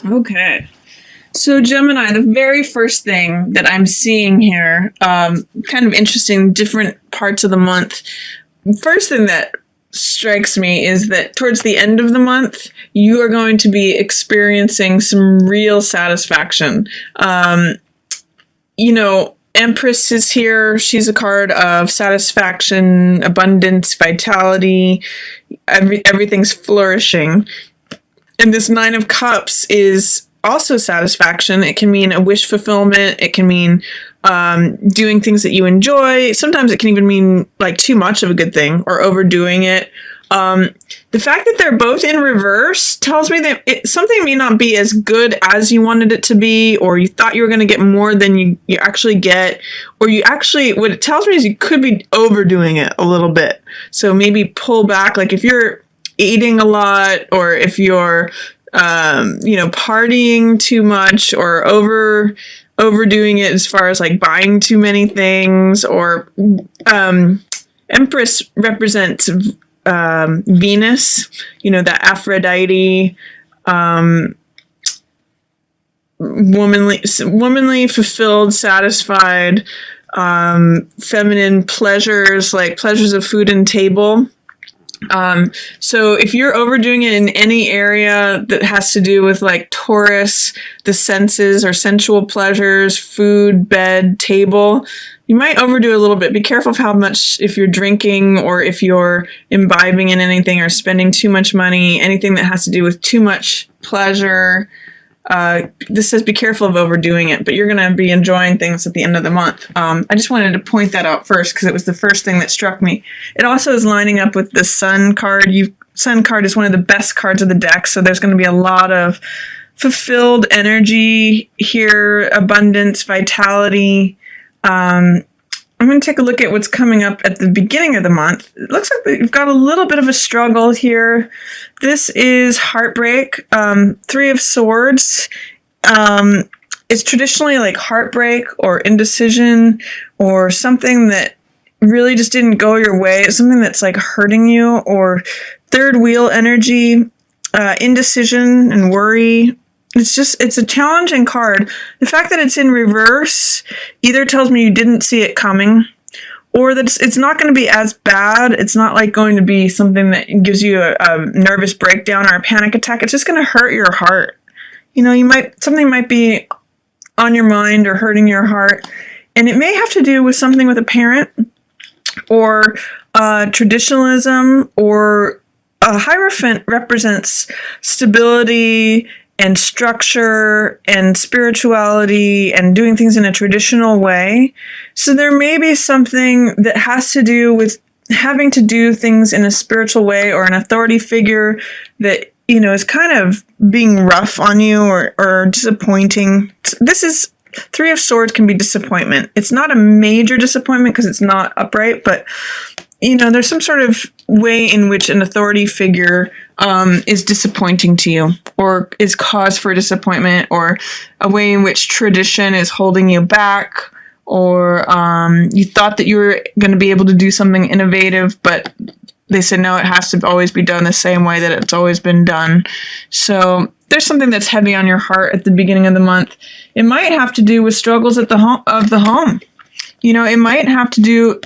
Okay. So Gemini, the very first thing that I'm seeing here, kind of interesting, different parts of the month. First thing that strikes me is that towards the end of the month, you are going to be experiencing some real satisfaction. Empress is here. She's a card of satisfaction, abundance, vitality. Everything's flourishing. And this Nine of Cups is also satisfaction. It can mean a wish fulfillment. It can mean doing things that you enjoy. Sometimes it can even mean like too much of a good thing or overdoing it. The fact that they're both in reverse tells me that something may not be as good as you wanted it to be, or you thought you were going to get more than you actually get, or what it tells me is you could be overdoing it a little bit. So maybe pull back, like if you're eating a lot, or if you're, partying too much, or overdoing it as far as like buying too many things, or Empress represents Venus, that Aphrodite, womanly, fulfilled, satisfied, feminine pleasures, like pleasures of food and table. So if you're overdoing it in any area that has to do with like Taurus, the senses or sensual pleasures, food, bed, table, you might overdo a little bit. Be careful of how much, if you're drinking or if you're imbibing in anything or spending too much money, anything that has to do with too much pleasure. This says be careful of overdoing it, but you're going to be enjoying things at the end of the month. I just wanted to point that out first because it was the first thing that struck me. It also is lining up with the Sun card. Sun card is one of the best cards of the deck, so there's going to be a lot of fulfilled energy here, abundance, vitality. I'm going to take a look at what's coming up at the beginning of the month. It looks like we've got a little bit of a struggle here. This is heartbreak. Three of Swords. It's traditionally like heartbreak or indecision or something that really just didn't go your way. It's something that's like hurting you, or third wheel energy, indecision and worry. It's a challenging card. The fact that it's in reverse either tells me you didn't see it coming, or that it's not going to be as bad. It's not like going to be something that gives you a nervous breakdown or a panic attack. It's just going to hurt your heart. Something might be on your mind or hurting your heart, and it may have to do with something with a parent, or traditionalism, or a Hierophant represents stability and structure and spirituality and doing things in a traditional way. So there may be something that has to do with having to do things in a spiritual way, or an authority figure that, is kind of being rough on you or disappointing. This is Three of Swords can be disappointment. It's not a major disappointment because it's not upright, but there's some sort of way in which an authority figure is disappointing to you, or is cause for disappointment, or a way in which tradition is holding you back, or you thought that you were going to be able to do something innovative, but they said, no, it has to always be done the same way that it's always been done. So there's something that's heavy on your heart at the beginning of the month. It might have to do with struggles at the home. It might have to do,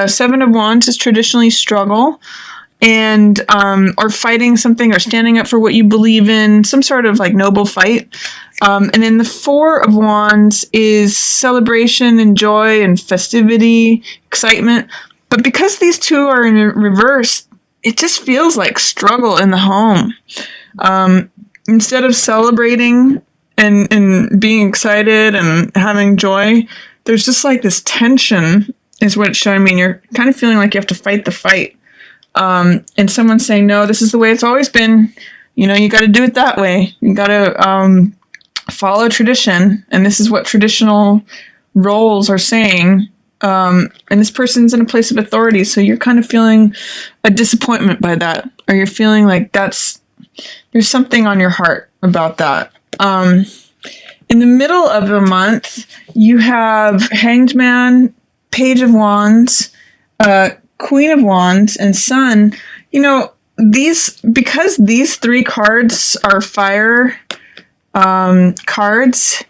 Seven of Wands is traditionally struggle, and or fighting something, or standing up for what you believe in, some sort of like noble fight. And then the Four of Wands is celebration and joy and festivity, excitement. But because these two are in reverse, it just feels like struggle in the home. Instead of celebrating and being excited and having joy, there's just like this tension is what it's showing me. And you're kind of feeling like you have to fight the fight. And someone's saying, no, this is the way it's always been. You got to do it that way. You got to follow tradition. And this is what traditional roles are saying. And this person's in a place of authority. So you're kind of feeling a disappointment by that. Or you're feeling like there's something on your heart about that. In the middle of the month, you have Hanged Man, Page of Wands, Queen of Wands, and Sun. Because these three cards are fire, cards.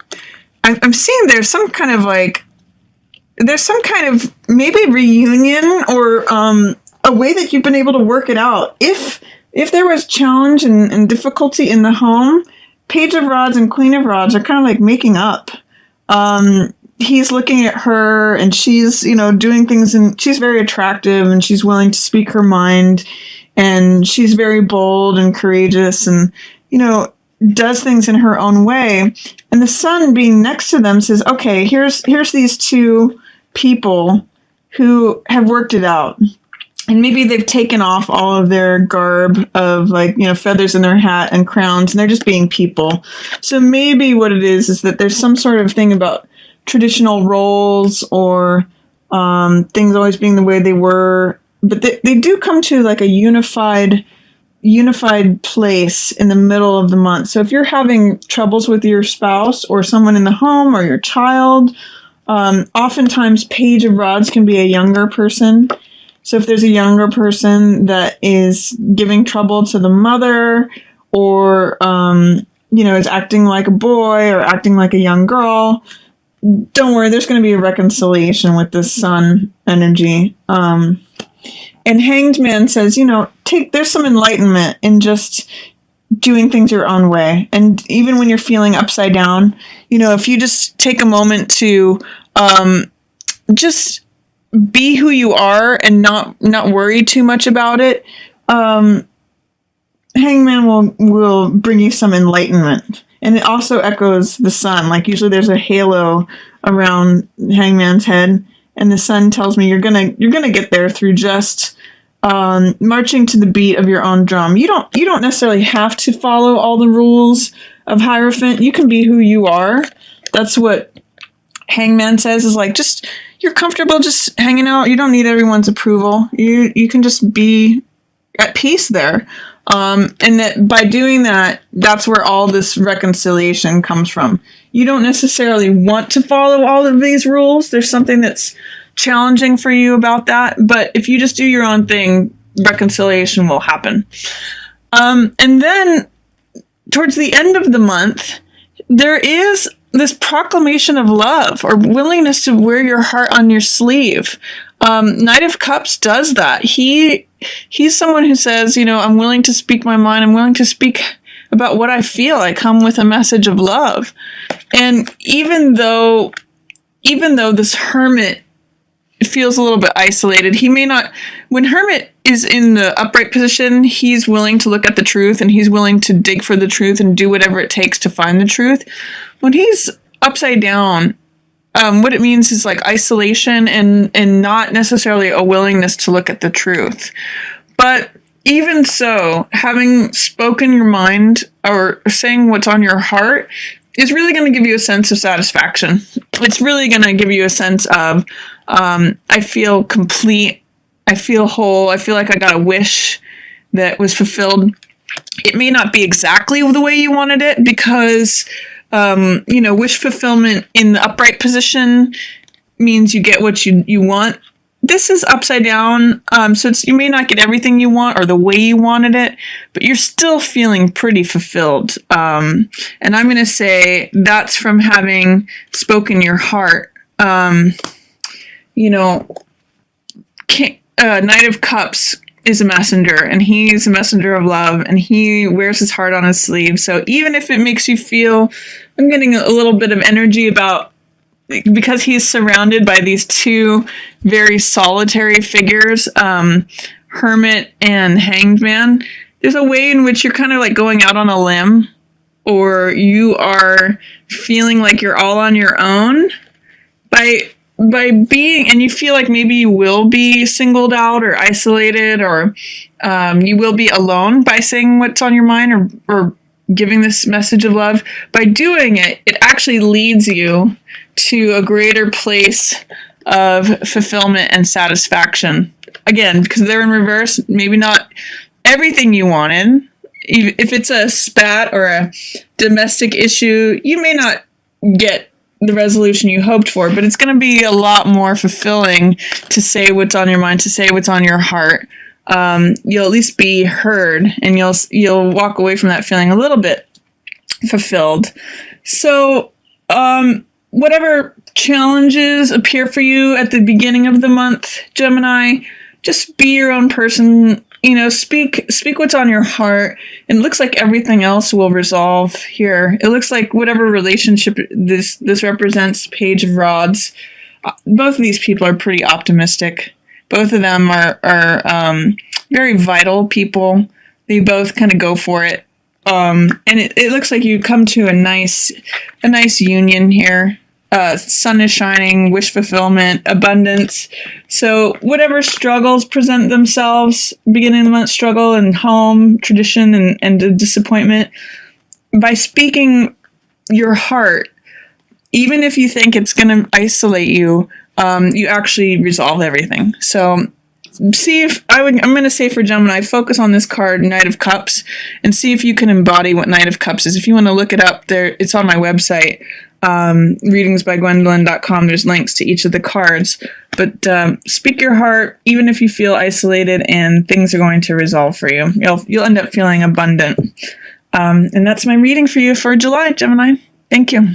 I'm seeing there's some kind of maybe reunion or a way that you've been able to work it out. If there was challenge and difficulty in the home, Page of Rods and Queen of Rods are kind of like making up. He's looking at her and she's, doing things, and she's very attractive and she's willing to speak her mind, and she's very bold and courageous and, does things in her own way. And the Sun being next to them says, okay, here's these two people who have worked it out. And maybe they've taken off all of their garb of feathers in their hat and crowns, and they're just being people. So maybe what it is that there's some sort of thing about traditional roles or things always being the way they were. But they do come to like a unified place in the middle of the month. So if you're having troubles with your spouse or someone in the home or your child, oftentimes Page of Rods can be a younger person. So if there's a younger person that is giving trouble to the mother or, is acting like a boy or acting like a young girl, don't worry, there's going to be a reconciliation with this Sun energy. And Hanged Man says, there's some enlightenment in just doing things your own way. And even when you're feeling upside down, if you just take a moment to just be who you are and not worry too much about it, Hangman will bring you some enlightenment. And it also echoes the Sun. Like usually there's a halo around Hangman's head, and the Sun tells me you're gonna get there through just marching to the beat of your own drum. You don't necessarily have to follow all the rules of Hierophant. You can be who you are. That's what Hangman says, is like, just, you're comfortable just hanging out. You don't need everyone's approval. You can just be at peace there. And that by doing that, that's where all this reconciliation comes from. You don't necessarily want to follow all of these rules. There's something that's challenging for you about that. But if you just do your own thing, reconciliation will happen. And then towards the end of the month, there is this proclamation of love or willingness to wear your heart on your sleeve. Knight of Cups does that. He's someone who says, I'm willing to speak my mind. I'm willing to speak about what I feel. I come with a message of love. And even though this hermit feels a little bit isolated, he may not, when hermit is in the upright position, he's willing to look at the truth and he's willing to dig for the truth and do whatever it takes to find the truth. When he's upside down, what it means is like isolation and not necessarily a willingness to look at the truth. But even so, having spoken your mind or saying what's on your heart is really going to give you a sense of satisfaction. It's really going to give you a sense of, I feel complete, I feel whole, I feel like I got a wish that was fulfilled. It may not be exactly the way you wanted it because, wish fulfillment in the upright position means you get what you want. This is upside down, so you may not get everything you want or the way you wanted it, but you're still feeling pretty fulfilled. And I'm going to say that's from having spoken your heart. Knight of Cups is a messenger, and he's a messenger of love, and he wears his heart on his sleeve. So even if it makes you feel, I'm getting a little bit of energy about, because he's surrounded by these two very solitary figures, Hermit and Hanged Man, there's a way in which you're kind of like going out on a limb, or you are feeling like you're all on your own by being, and you feel like maybe you will be singled out or isolated, or you will be alone by saying what's on your mind or giving this message of love. By doing it, it actually leads you to a greater place of fulfillment and satisfaction. Again, because they're in reverse, maybe not everything you wanted. If it's a spat or a domestic issue, you may not get the resolution you hoped for, but it's going to be a lot more fulfilling to say what's on your mind, to say what's on your heart. You'll at least be heard, and you'll walk away from that feeling a little bit fulfilled. So, whatever challenges appear for you at the beginning of the month, Gemini, just be your own person. Speak what's on your heart. And it looks like everything else will resolve here. It looks like whatever relationship this represents, Page of Rods. Both of these people are pretty optimistic. Both of them are very vital people. They both kind of go for it. And it looks like you come to a nice union here. Sun is shining, wish fulfillment, abundance. So whatever struggles present themselves, beginning of the month struggle and home, tradition, and disappointment, by speaking your heart, even if you think it's going to isolate you, you actually resolve everything. So I'm going to say for Gemini, focus on this card, Knight of Cups, and see if you can embody what Knight of Cups is. If you want to look it up, it's on my website, readingsbygwendolyn.com. There's links to each of the cards. But speak your heart, even if you feel isolated, and things are going to resolve for you. You'll end up feeling abundant. And that's my reading for you for July, Gemini. Thank you.